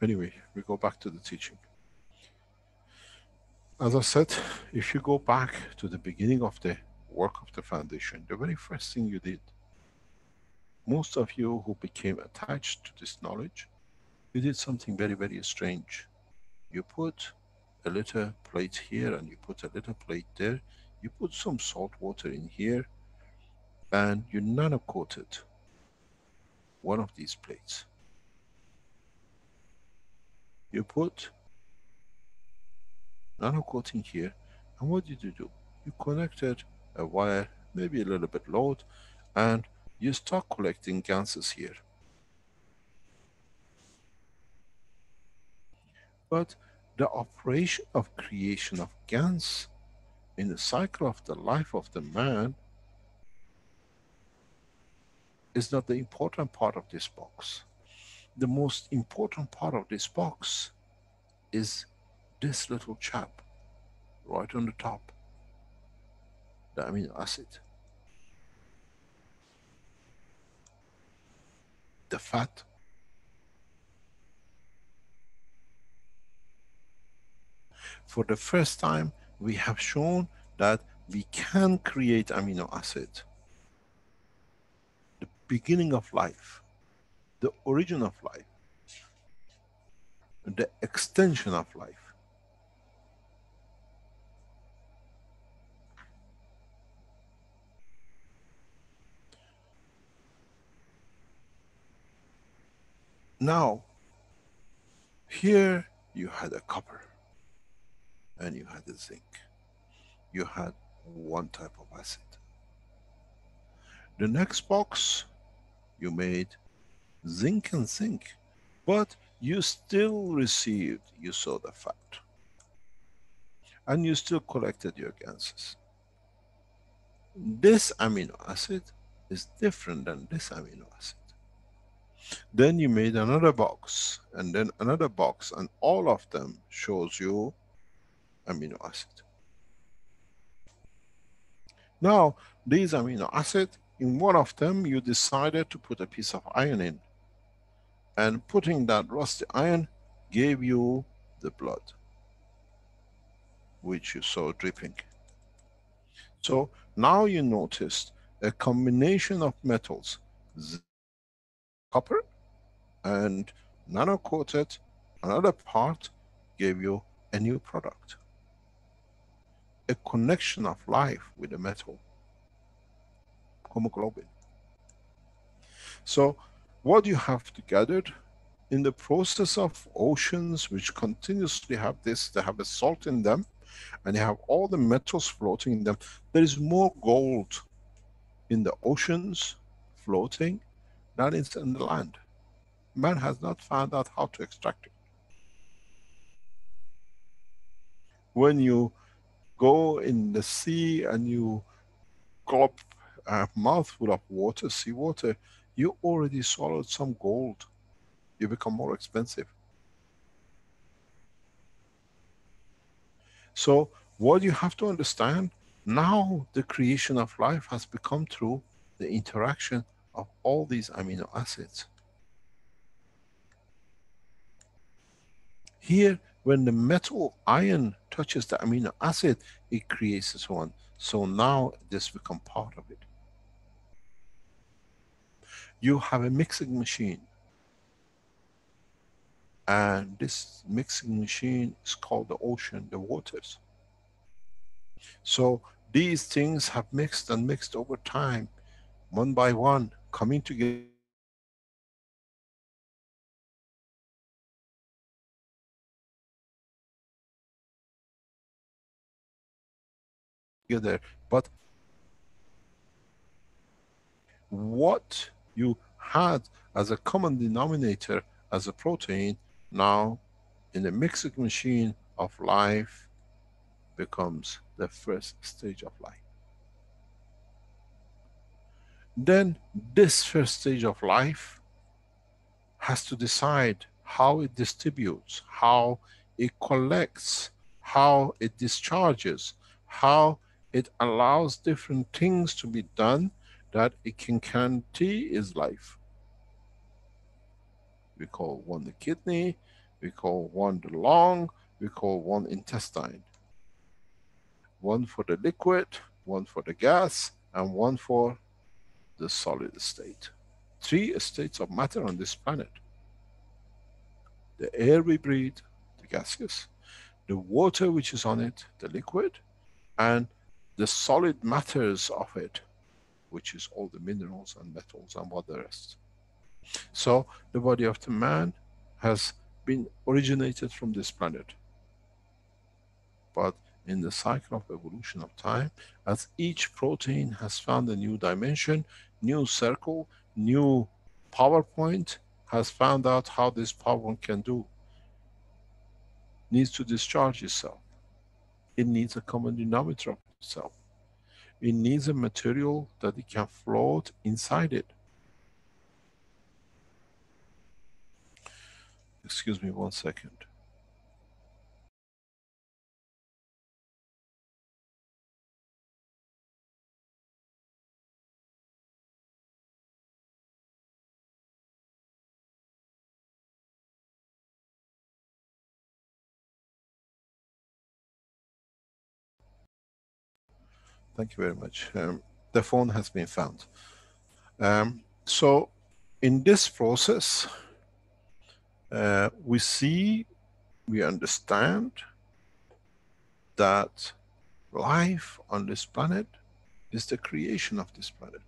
Anyway, we go back to the teaching. As I said, if you go back to the beginning of the work of the foundation, the very first thing you did, most of you who became attached to this knowledge, you did something very, very strange. You put a little plate here and you put a little plate there. You put some salt water in here and you nano coated one of these plates. You put nano coating here, and what did you do? You connected a wire, maybe a little bit load, and you start collecting ganses here. But the operation of creation of gans in the cycle of the life of the man is not the important part of this box. The most important part of this box is this little chap right on the top, the amino acid. The fat. For the first time, we have shown that we can create amino acid. The beginning of life, the origin of life, the extension of life. Now, here you had a copper and you had a zinc. You had one type of acid. The next box, you made zinc and zinc, but you still received, you saw the fat, and you still collected your ganses. This amino acid is different than this amino acid. Then you made another box, and then another box, and all of them shows you amino acid. Now, these amino acid, in one of them you decided to put a piece of iron in, and putting that rusty iron gave you the blood, which you saw dripping. So now you noticed a combination of metals, copper and nano-coated, another part gave you a new product. A connection of life with the metal, hemoglobin. So what you have to gather in the process of oceans which continuously have this, they have a salt in them, and you have all the metals floating in them. There is more gold in the oceans floating than is in the land. Man has not found out how to extract it. When you go in the sea and you gulp a mouthful of water, sea water, you already swallowed some gold. You become more expensive. So what you have to understand, now the creation of life has become through the interaction of all these amino acids. Here, when the metal iron touches the amino acid, it creates this one. So now this becomes part of it. You have a mixing machine, and this mixing machine is called the ocean, the waters. So these things have mixed and mixed over time, one by one, coming together. But what you had as a common denominator as a protein, now in the mixing machine of life becomes the first stage of life. Then this first stage of life has to decide how it distributes, how it collects, how it discharges, how it allows different things to be done that it can guarantee is life. We call one the kidney, We call one the lung, we call one intestine. One for the liquid, one for the gas, and one for the solid state. Three states of matter on this planet. The air we breathe, the gaseous, the water which is on it, the liquid, and the solid matters of it, which is all the minerals and metals and what the rest. So the body of the man has been originated from this planet. But in the cycle of evolution of time, as each protein has found a new dimension, new circle, new power point, has found out how this power can do, needs to discharge itself. It needs a common denominator of itself. It needs a material that it can float inside it. Excuse me 1 second. Thank you very much. The phone has been found. So in this process, we see, we understand that life on this planet is the creation of this planet.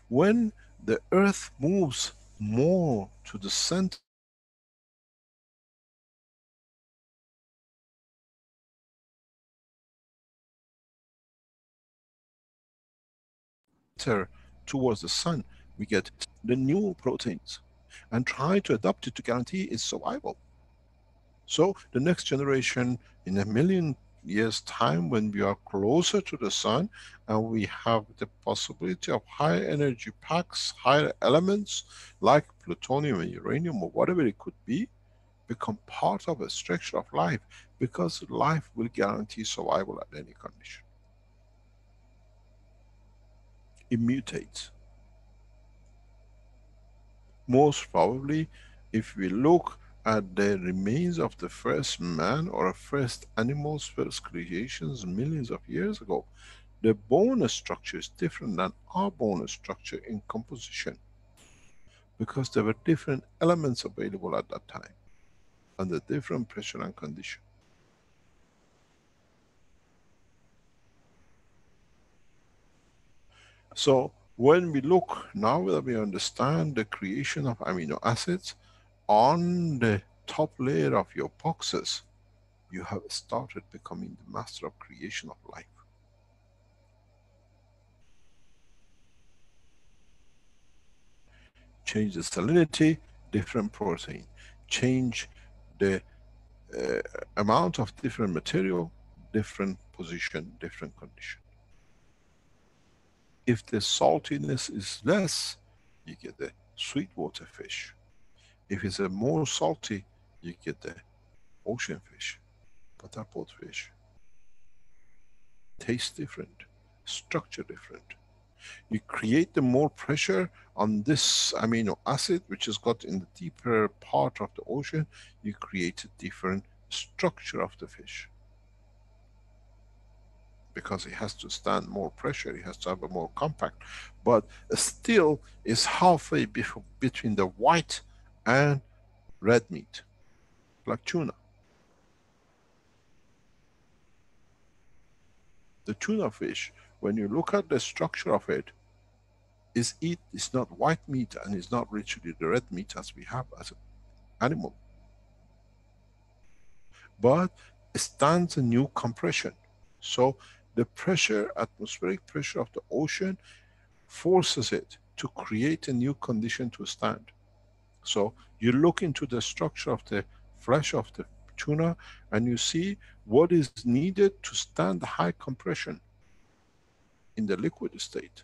When the earth moves more to the center towards the sun, we get the new proteins and try to adapt it to guarantee its survival. So the next generation, in 1,000,000 years time, when we are closer to the sun and we have the possibility of higher energy packs, higher elements like plutonium and uranium or whatever it could be, become part of a structure of life, because life will guarantee survival at any condition. It mutates. Most probably, if we look at the remains of the first man or first animals, first creations millions of years ago, the bone structure is different than our bone structure in composition, because there were different elements available at that time under different pressure and condition. So when we look, now that we understand the creation of amino acids on the top layer of your boxes, you have started becoming the master of creation of life. Change the salinity, different protein. Change the uh, amount of different material, different position, different condition. If the saltiness is less, you get the sweetwater fish. If it's a more salty, you get the ocean fish, but they're both fish. Taste different, structure different. You create the more pressure on this amino acid, which is got in the deeper part of the ocean, you create a different structure of the fish. Because it has to stand more pressure, it has to have a more compact. But still is halfway between the white and red meat, like tuna. The tuna fish, when you look at the structure of it, it's not white meat and it's not literally the red meat as we have as an animal. But it stands a new compression. So the pressure, atmospheric pressure of the ocean forces it to create a new condition to stand. So you look into the structure of the flesh of the tuna and you see what is needed to stand the high compression in the liquid state.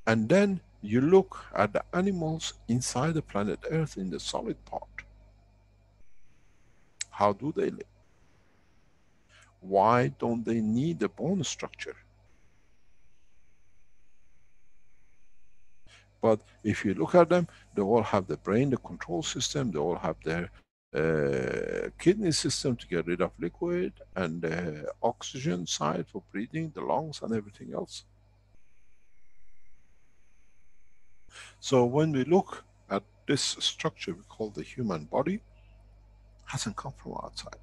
And then you look at the animals inside the planet Earth in the solid part. How do they live? Why don't they need the bone structure? But if you look at them, they all have the brain, the control system, they all have their kidney system to get rid of liquid, and the oxygen side for breathing, the lungs and everything else. So when we look at this structure we call the human body, hasn't come from outside.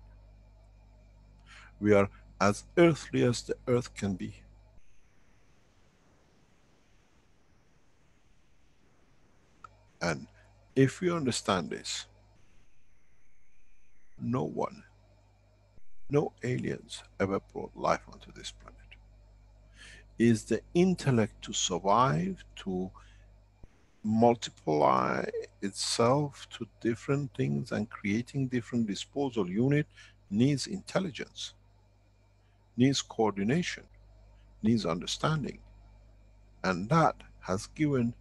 We are as earthly as the earth can be. And if we understand this, no one, no aliens ever brought life onto this planet. Is the intellect to survive, to multiply itself to different things and creating different disposal unit, needs intelligence, needs coordination, needs understanding. And that has given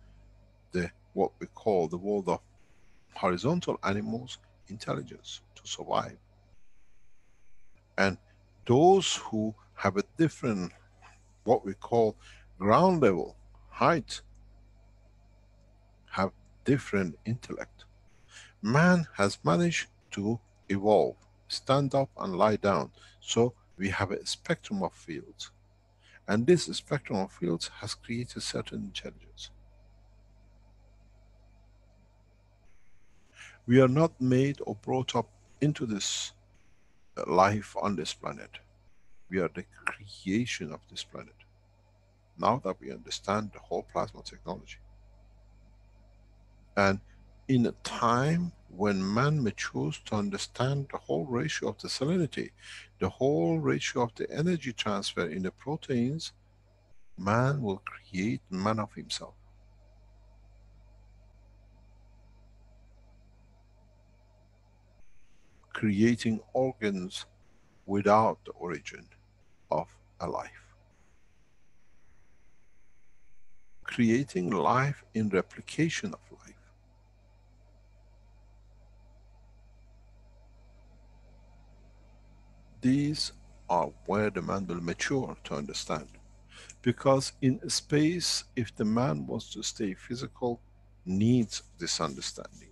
the, what we call the world of horizontal animals, intelligence to survive. And those who have a different, what we call ground level, height, have different intellect. Man has managed to evolve, stand up and lie down. So we have a spectrum of fields. And this spectrum of fields has created certain intelligence. We are not made or brought up into this life on this planet. We are the creation of this planet. Now that we understand the whole plasma technology. And in a time when man matures to understand the whole ratio of the salinity, the whole ratio of the energy transfer in the proteins, man will create man of himself. Creating organs without the origin of a life. Creating life in replication of life. These are where the man will mature to understand. Because in space, if the man wants to stay physical, needs this understanding.